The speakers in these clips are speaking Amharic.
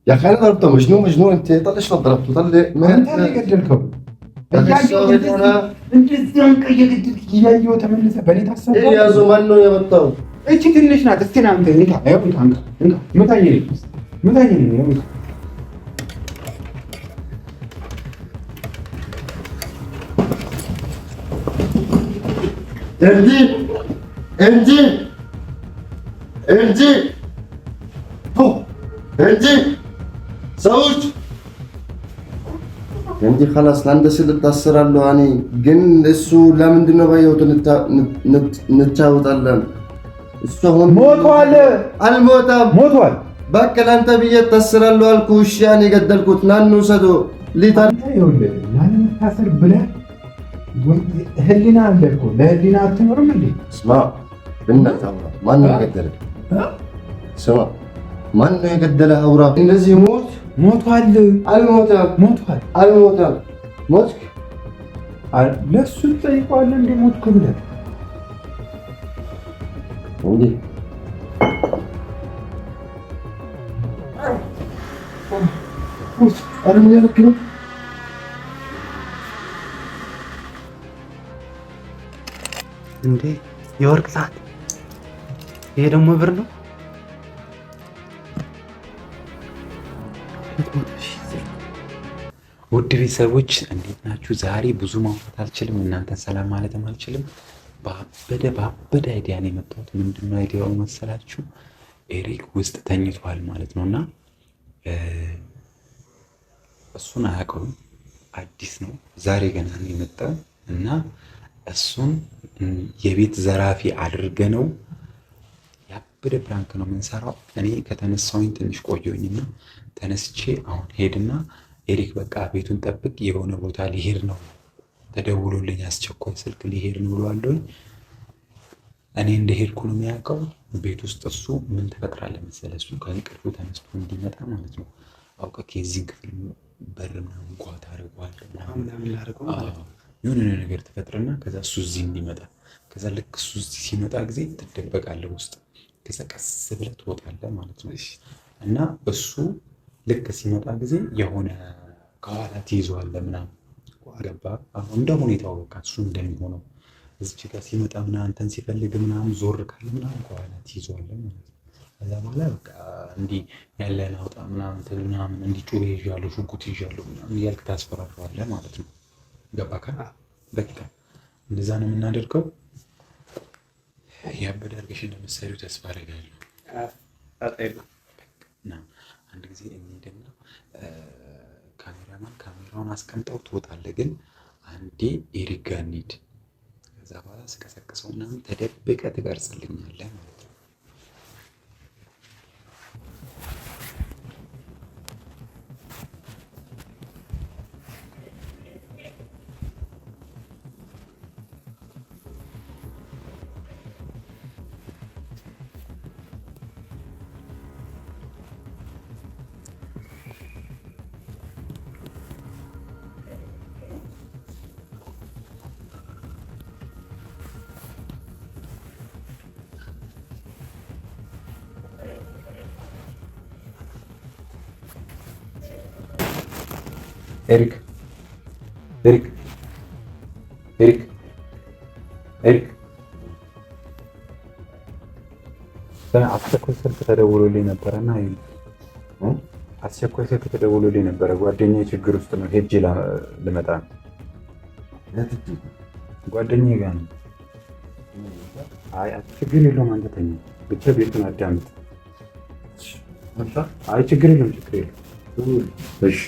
يا اخي انا ضربته مجنون انت طلع شلون ضربته طلع ما انت اللي قتلته እንደዚህ አንቀ እየገደልክ እያየሁ ተመልሰህ በእኔ ታሰብኩ يا زمان ነው የመጣው እቺ ትንሽ ናት እስቲ ና አንተ እንካ አይሁን አንተ እንካ ምታኝ ነው انجي ሰዎች እንጂ خلاص ለአንተ ስል ታስራለሁ እኔ ግን እሱ ለምንድን ነው ባየሁት እንጫወታለን እሱ አሁን ሞቷል አልሞተም ሞቷል በቃ ለአንተ ብዬ ታስራለሁ አልኩህ እሺ እኔ ገደልኩት ናኑ ሰዶ ሊታንተ ይኸውልህ ላለመታሰር ብለህ ህሊና አለ እኮ ለህሊና አትኖርም እንዴ ስማ ብነታው ማን ነው የገደለ ስማ ማን ነው የገደለ አውራ እንደዚህ ሞቷል አልሞተም ሞትክ ለሱ ጠይቀዋለህ እንደ ሞትክ ብለህ እንዴ አረም ያልክ ነው እንዴ የወርቅ ሰዓት ይሄ ደግሞ ብር ነው ውድ ቤተሰቦች እንዴት ናችሁ? ዛሬ ብዙ ማውራት አልችልም፣ እናንተን ሰላም ማለትም አልችልም። በአበደ አይዲያ ነው የመጣሁት። ምንድነው አይዲያው መሰላችሁ? ኤሪክ ውስጥ ተኝቷል ማለት ነውና እሱን አያውቀውም፣ አዲስ ነው፣ ዛሬ ገና ነው የመጣው እና እሱን የቤት ዘራፊ አድርገነው ያበደ ፕራንክ ነው የምንሰራው። እኔ ከተነሳሁኝ ትንሽ ቆየሁኝና ተነስቼ አሁን ሄድና ኤሪክ በቃ ቤቱን ጠብቅ፣ የሆነ ቦታ ሊሄድ ነው ተደውሎልኝ አስቸኳይ ስልክ ሊሄድ ነው ብሏለኝ። እኔ እንደሄድኩ ነው የሚያውቀው። ቤት ውስጥ እሱ ምን ተፈጥራለህ መሰለህ? እሱ ከእንቅልፉ ተነስቶ እንዲመጣ ማለት ነው አውቀህ ከዚህ ክፍል በር ምናምን ጓታ አደርገዋለሁ የሆነ ነገር ትፈጥርና ከዛ እሱ እዚህ እንዲመጣ ከዛ ልክ እሱ እዚህ ሲመጣ ጊዜ ትደበቃለህ ውስጥ ከዛ ቀስ ብለህ ትወጣለህ ማለት ነው። እና እሱ ልክ ሲመጣ ጊዜ የሆነ ከኋላ ትይዘዋለህ ምናምን ገባ። አሁን እንደ ሁኔታው በቃ እሱ እንደሚሆነው እዚች ጋር ሲመጣ ምናምን አንተን ሲፈልግ ምናምን ዞር ካለ ምናምን ከኋላ ትይዘዋለህ ማለት ነው። ከዛ በኋላ በቃ እንዲህ ያለን አውጣ ምናምን ምናምን እንዲህ ጩቤ ይዣለሁ ሽጉጥ ይዣለሁ ምናምን እያልክ ታስፈራራዋለህ ማለት ነው። ገባህ? በቃ እንደዛ ነው የምናደርገው። ያበደ አድርገሽ እንደምትሰሪው ተስፋ አደርጋለሁ። አንድ ጊዜ እንሂድና ካሜራማን ካሜራውን አስቀምጠው ትወጣለህ። ግን አንዴ ኤሪክ ጋር እንሂድ። ከዛ በኋላ ስቀሰቅሰው ምናምን ተደብቀህ ትቀርጽልኛለህ ማለት ነው። ኤሪክ አስቸኳይ ስልክ ተደውሎልኝ ነበረና ጓደኛዬ ችግር ውስጥ ነው፣ ሄጄ ልመጣ ነው። ጓደኛዬ ጋር ነው። አይ ችግር የለውም አንተ ተኛ ብቻ ቤቱን አዳምጥ። አይ ችግር የለውም እሺ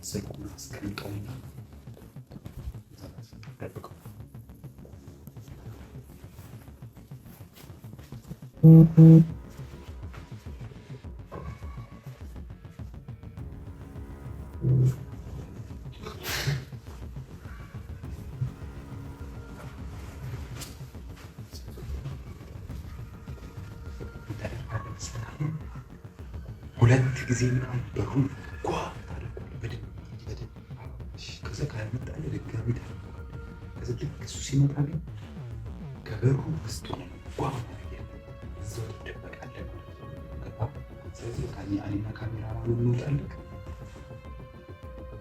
ስልኩን አስቀምጠውና ጠብቀው። ሁለት ጊዜ ምናምን በሩን ጓ ታደርጋለህ። ከዛ ካልመጣልህ ድጋሚ ታደርጋለህ። ከዛ ልክ እሱ ሲመጣ ግን ከበሩ ውስጥ ሆነህ ጓ ማድረግ ያለብህ እዛው ትደበቃለህ ማለት ነው። ስለዚህ እኔና ካሜራማኑ እንወጣለን።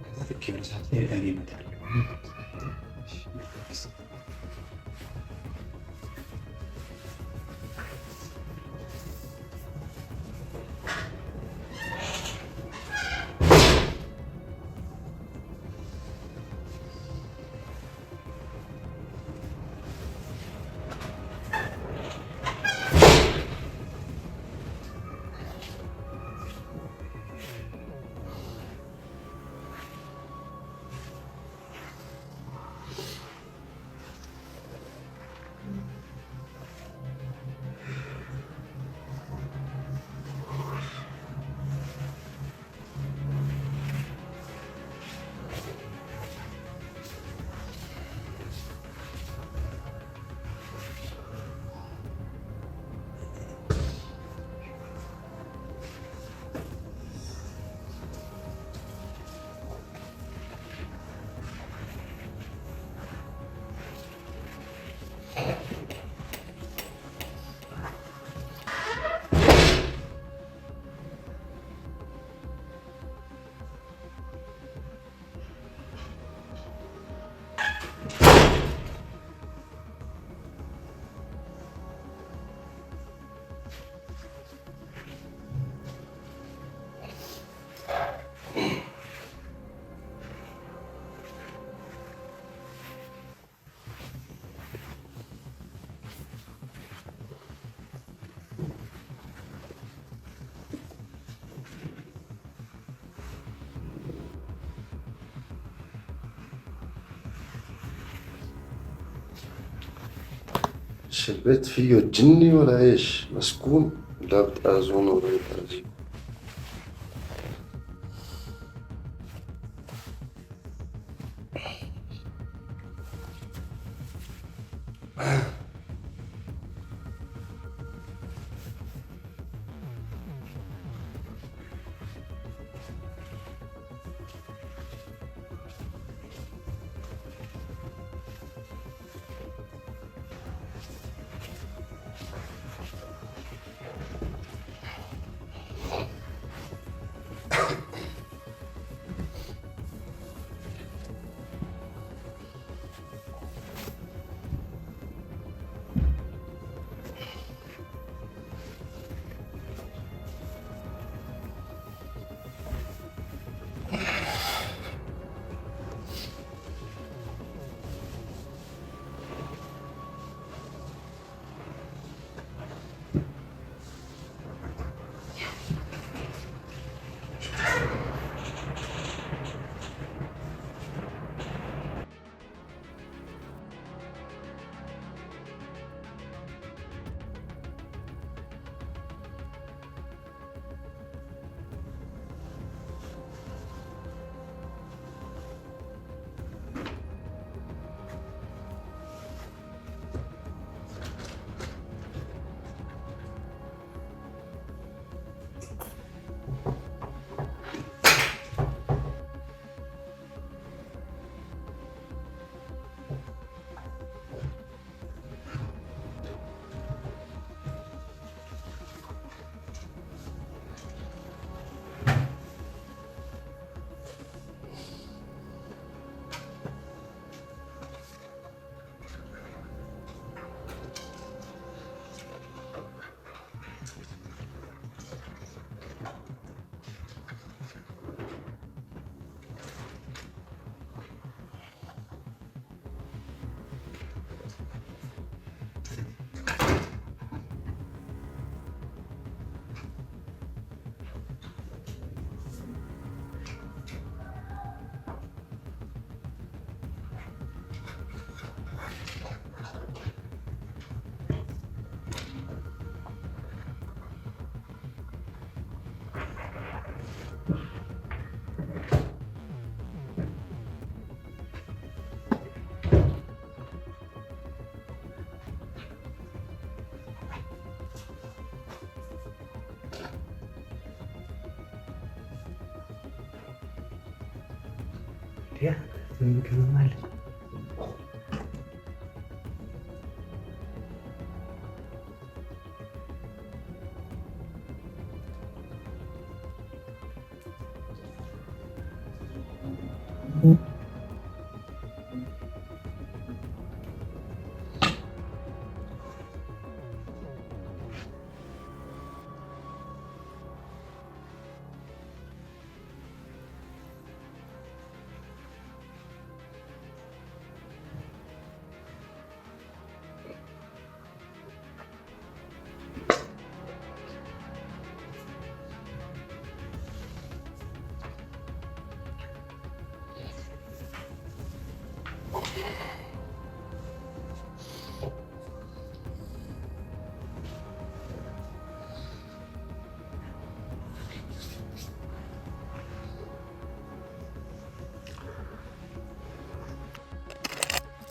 ከዛ ልክ የሆነ ሰዓት ላይ እኔ እመጣለሁ። البيت فيه جني ولا ايش؟ مسكون؟ لا بتأذون ولا بتأذي.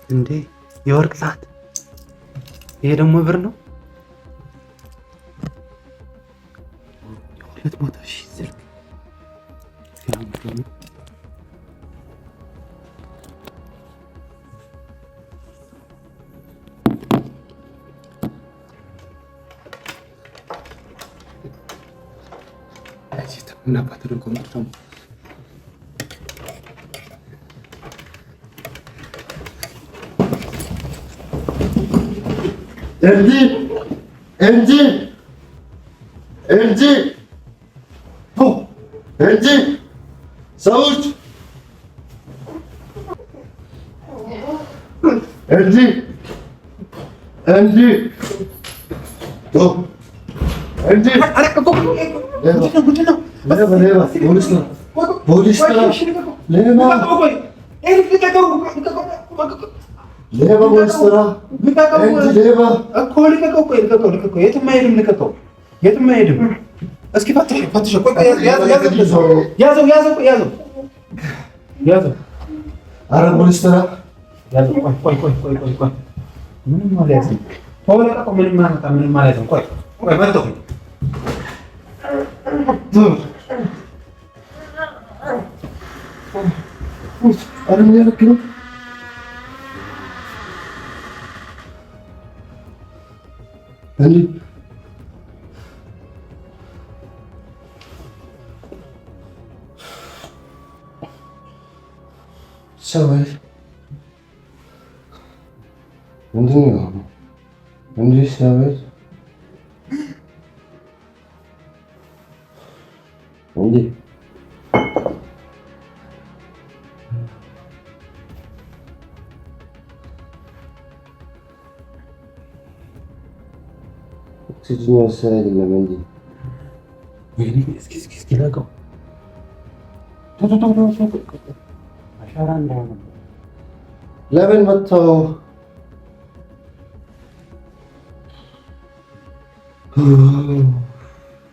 እንዴ የወርቅ ሰዓት! ይሄ ደግሞ ብር ነው። 200,000 ስልክ ሰዎች የትም አይሄድም። እስኪ ፈትሽ። ያዘው። ኧረ ፖሊስ ተራ ያዘው። ቆይ ምንም ማለት ነው። ምንም ማለት ነው። ቆይ መጣሁ። ኧረ ምን ያልክ ነው? ሰዎች ምንድን ነው እንዲህ ሰዎች እንዲህ ኦክሲጅን ወሰደ አይደለም እንዲህ እስኪ ላቀው ለምን መጥተው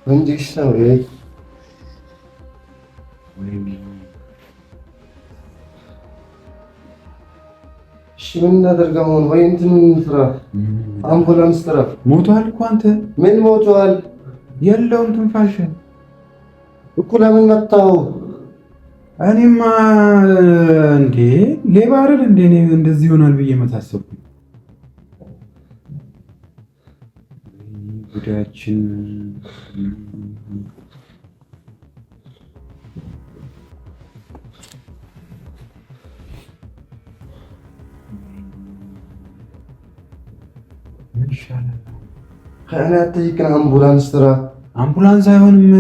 እንዲህ ሰው እሺ ምን እናደርገው? ወይ እንትን ስራ አምቡላንስ ጥራ። ሞቷል እኮ አንተ። ምን ሞቷል? የለውም ትንፋሽ እኮ ለምን መጣው? እኔማ እንዴ ሌባ አይደል እንዴ? እኔ እንደዚህ ይሆናል ብዬ መታሰብኩ። ጉዳያችን ምን ይሻላል? ከእናንተ ይቅር አምቡላንስ ጥራ። አምቡላንስ አይሆንም።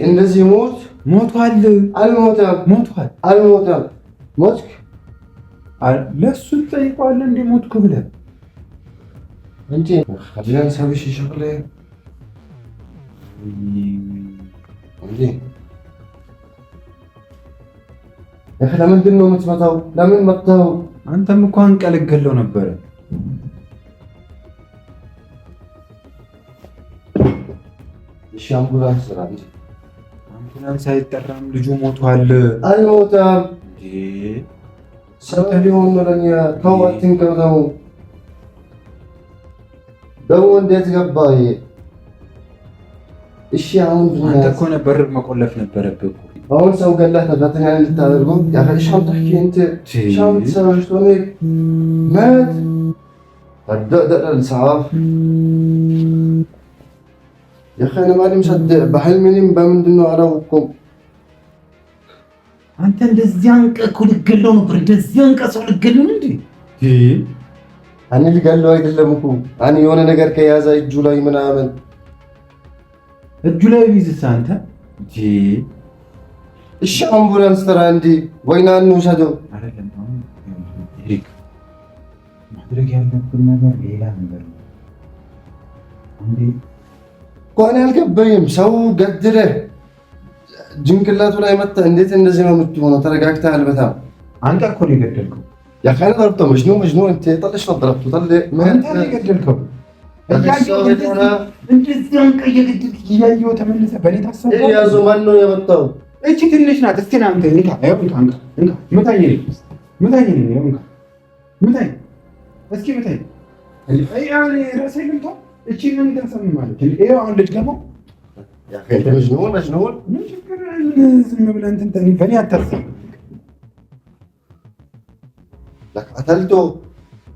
እንደዚህ ሞት ሞቷል። አልሞተም። ሞቷል። አልሞተም። ሞትክ? ለሱ ትጠይቀዋለህ እንዴ? ሞትክ ብለህ እንጂ خلينا نسوي شي شغله እንዴ ለምንድን ነው የምትመታው? ለምን መታው? አንተም እኮ አንቀለገለው ነበረ። እሺ አምቡላንስ ጥራ። አምቡላንስ አይጠራም። ልጁ ሞቷል። አልሞተም። ሰው ሊሆን ለኛ ተው፣ አትንከተው። ደግሞ እንዴት ገባ ይሄ? እሺ አሁን አንተ እኮ ነበር መቆለፍ ነበረብህ እኮ። አሁን ሰው ገላህ ተፈተና እንድታደርገው ያፈሻም ተحكي انت شام تسوي شلون مات الدقدقه الاسعاف يا اخي انا ماني مصدق بحلمي بمنድን ነው አላውቅም። አንተ እንደዚህ አንቀህ ልትገለው ነበር። እንደዚህ አንቀህ ሰው ልትገለው እንዴ? እኔ ልገለው አይደለም እኮ እኔ የሆነ ነገር ከያዘ እጁ ላይ ምናምን እጁ ላይ ቢዝስ አንተ እሺ አምቡላንስ ተራ እንዲ ወይና እንውሰደው። አይደለም አሁን ኤሪክ ማድረግ ያለብን ነገር ሌላ ነገር ነው። እንዴ ቆይ አልገባኝም። ሰው ገድለህ ጅንቅላቱ ላይ መጣ። እንዴት እንደዚህ ነው የምትሆነው? ተረጋግተሃል በጣም። አንተ እኮ ነው የገደልከው። يا اخي انا ضربته مجنون انت طلعش ضربته طلع انت اللي قدلكم እንደዚህ አንቀህ እየገደልክ እያየሁ ተመልሰህ በኔ ታሰበው። ይሄ ያዙ ማን ነው የመጣው? እቺ ትንሽ ናት። እስቲ ና አንተ እንካ ምታኝ እስኪ ምታኝ። አይ አሁን ራሴ ልምታ። እቺ ምን ተሰማ ማለት ነው? ይሄ አሁን ልጅ ደግሞ يا اخي انت مجنون ምን ችግር አለ? ዝም ብለህ እንትን በኔ አታስብ። لك قتلته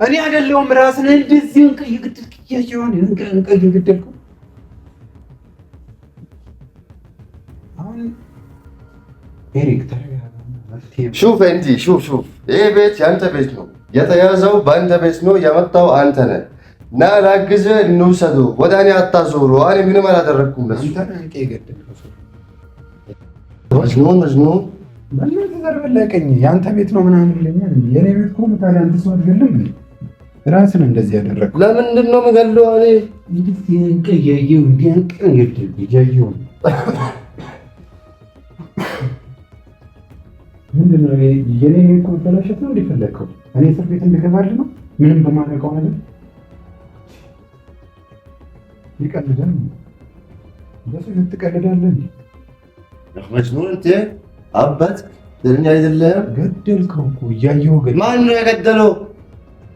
እኔ አይደለሁም ራስን እንደዚህ አንቀህ እየገደልክ እያየሁ አንቀህ እየገደልኩ አሁን ኤሪክ شوف انت شوف ይሄ ቤት ያንተ ቤት ነው። የተያዘው በአንተ ቤት ነው። የመጣው አንተ ነህ። ና ላግዝህ፣ እንውሰደው። ወደ እኔ አታዞሩ። እኔ ምንም አላደረኩም። ለሱ አንተ አንቀህ የገደልከው መጅኑን በእናትህ ዘር በላቀኝ። የአንተ ቤት ነው ምናምን ይለኛል። የኔ ቤት እኮ ታዲያ አንተ ሰው አትገልም እንዴ? ራስን እንደዚህ ያደረግኩት ለምንድን ነው የምገለው? እኔ እንግዲህ አንቀህ እያየሁ እንዲህ አንቀህ እያየሁ ምንድን ነው የኔ እኮ በላሸት ነው እንዲፈለግከው? እኔ እስር ቤት እንድገባልህ ነው? ምንም በማድረገው ነገር ይቀልዳል። በሱ ትቀልዳለህ እንዴ? መጅኑን እንት አባት ለኛ አይደለም። ገደልከው እኮ እያየሁ ገደልከው። ማን ነው የገደለው?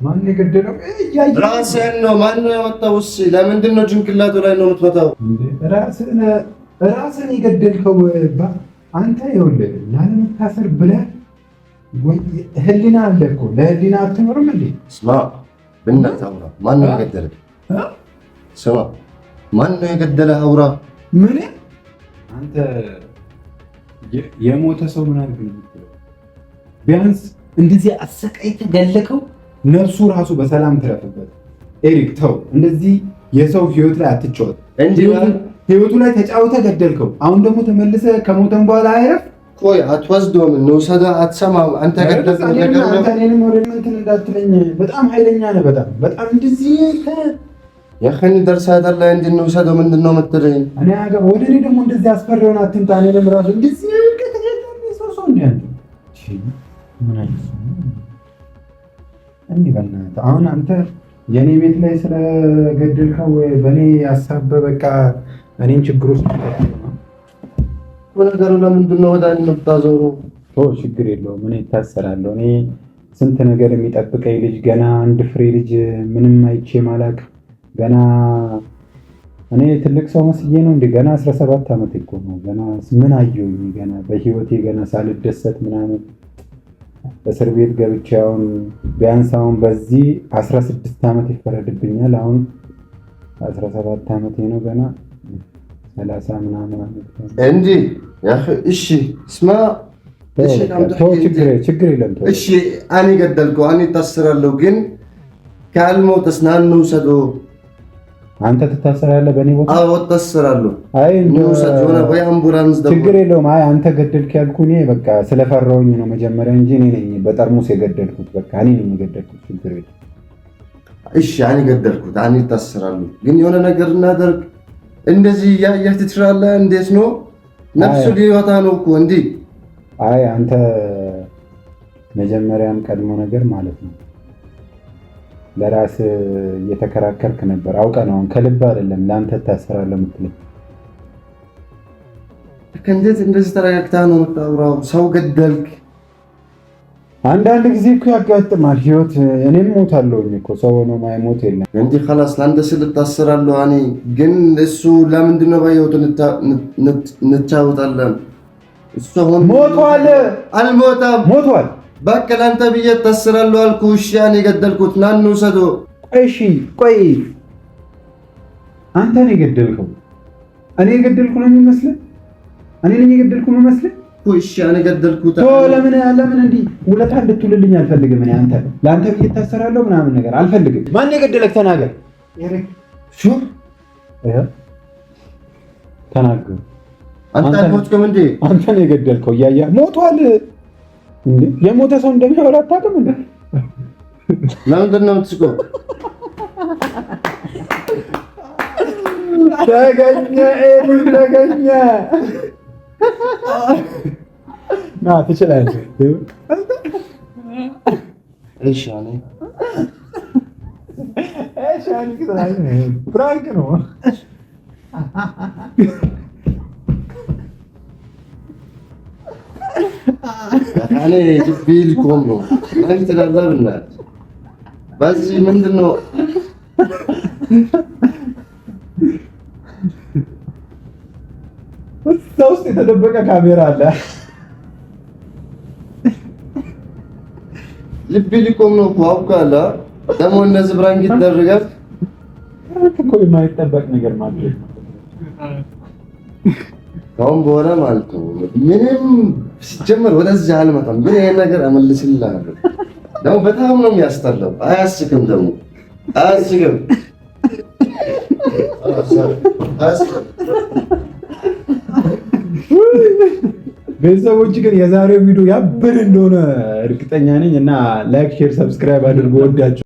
ማን የገደለው? እያየሁ ራስህን ነው። ማን ነው ያመጣው? እሺ ለምንድን ነው ጭንቅላቱ ላይ ነው የምትመታው? ራስህን የገደልከው አንተ። ይኸውልህ ላለመታሰር ብለህ ህሊና አለ እኮ። ለህሊና አትኖርም እንዴ? ስማ ብናት አውራ። ማን ነው የገደለው? ስማ ማን ነው የገደለው? አውራ። ምን አንተ የሞተ ሰው ምን አድርግ ነው? ቢያንስ እንደዚህ አሰቃይተህ ገለከው፣ ነፍሱ ራሱ በሰላም ትረፍበት። ኤሪክ ተው፣ እንደዚህ የሰው ህይወት ላይ አትጫወት። ህይወቱ ላይ ተጫውተህ ገደልከው። አሁን ደግሞ ተመልሰህ ከሞተን በኋላ አይረፍ። ቆይ አትወስደውም? እንውሰደው። አትሰማም? አንተ ገደልከው ነገር ነው። አንተ እኔንም ወደ እንትን እንዳትለኝ። በጣም ኃይለኛ ነህ። በጣም እንደዚህ የኸኒ ደርሳታል ላይ እንድንውሰደው ምንድን ነው የምትለኝ? እኔ አገባ ወደ እኔ ደግሞ እንደዚህ አስፈሪውን አትምጣ። እኔንም ራሱ እንደዚህ ሰው እንደ ምን አይነት እኔ በእናትህ አሁን አንተ የኔ ቤት ላይ ስለገደልከው በእኔ ያሳበ በቃ እኔን ችግር ውስጥ ነገሩ ለምንድን ነው ወደ እኔ የምታዞረው? ችግር የለውም። እኔ እታሰራለሁ። እኔ ስንት ነገር የሚጠብቀኝ ልጅ ገና አንድ ፍሬ ልጅ ምንም አይቼ ማላቅ ገና እኔ ትልቅ ሰው መስዬ ነው እንዴ? ገና 17 ዓመት እኮ ነው። ገና ምን አየሁኝ? ገና በህይወቴ ገና ሳልደሰት ምናምን እስር ቤት ገብቼ አሁን ቢያንስ አሁን በዚህ 16 ዓመት ይፈረድብኛል። አሁን 17 ዓመቴ ነው። ገና 30 ምናምን ዓመት እንዴ? እሺ ስማ፣ ችግር የለም። እሺ እኔ ገደልከው፣ እኔ ታስራለሁ። ግን ካልሞትስ ና እንውሰደው። አንተ ትታሰራለህ በእኔ ቦታ? አዎ እታሰራለሁ። አይ ወይ አምቡላንስ ደግሞ ችግር የለውም። አይ አንተ ገደልክ ያልኩህ እኔ በቃ ስለፈራሁኝ ነው መጀመሪያ እንጂ እኔ ነኝ በጠርሙስ የገደልኩት። በቃ እኔ ነኝ የገደልኩት። ችግር የለም። እሺ እኔ ገደልኩት፣ እኔ እታሰራለሁ። ግን የሆነ ነገር እናደርግ። እንደዚህ እያየህ ትችላለህ? እንዴት ነው? ነፍሱ ሊወጣ ነው እኮ እንዴ? አይ አንተ መጀመሪያም ቀድሞ ነገር ማለት ነው ለራስ እየተከራከርክ ነበር። አውቀህ ነው፣ ከልብ አይደለም። ለአንተ ታሰራለህ የምትለኝ እንዴት እንደዚህ ተረጋግተህ ነው የምታወራው? ሰው ገደልክ። አንዳንድ ጊዜ እኮ ያጋጥማል ህይወት። እኔም ሞታለሁኝ እኮ ሰው ሆኖ ማይሞት የለም እንጂ خلاص ለአንተ ስል እታሰራለሁ። እኔ ግን እሱ ለምንድን ነው በህይወቱ እንጫወታለን? እሱ አሁን ሞቷል። አልሞተም። ሞቷል። በቃ ለአንተ ብዬ እታሰራለሁ አልኩህ። እሺ እኔ ገደልኩት። ና እንውሰደው። እሺ ቆይ አንተ ነው የገደልከው? እኔ የገደልኩ ነው የሚመስልህ? እኔ ነኝ የገደልኩ የሚመስልህ? እሺ እኔ ገደልኩት። ለምን እንዲህ ውለታ እንድትውልልኝ አልፈልግም። እኔ አንተ ለአንተ ብዬ እታሰራለሁ ምናምን ነገር አልፈልግም። ማን የገደለክ? ተናገር። ሹፍ ተናገር። አንተ አልሞትክም እንዴ? አንተ ነው የገደልከው። እያያ ሞቷል እንዴ? የሞተ ሰው እንደሚያወራ አታውቅም እንዴ? ለምንድን ነው የምትስቀው? ተገኘ ተገኘ። ና ትችላለህ። እሺ ፍራንክ ነው። እኔ ቢል ቆም ነው አንተ ተዳብና በዚህ ምንድን ነው ውስጥ የተደበቀ ካሜራ አለ። ልብ ሊቆም ነው እኮ አውቃለሁ። ደግሞ እነዚህ ብራንክ ይደረጋል እኮ የማይጠበቅ ነገር ማለት ነው። ካሁን በኋላ ማለት ነው ምንም ሲጀመር ወደዚህ አልመጣም። ግን ይሄን ነገር አመልስልሃለሁ። ደግሞ በጣም ነው የሚያስጠላው። አያስቅም ደግሞ አያስቅም። ቤተሰቦች ግን የዛሬው ቪዲዮ ያበደ እንደሆነ እርግጠኛ ነኝ እና ላይክ፣ ሼር፣ ሰብስክራይብ አድርጎ ወዳችሁ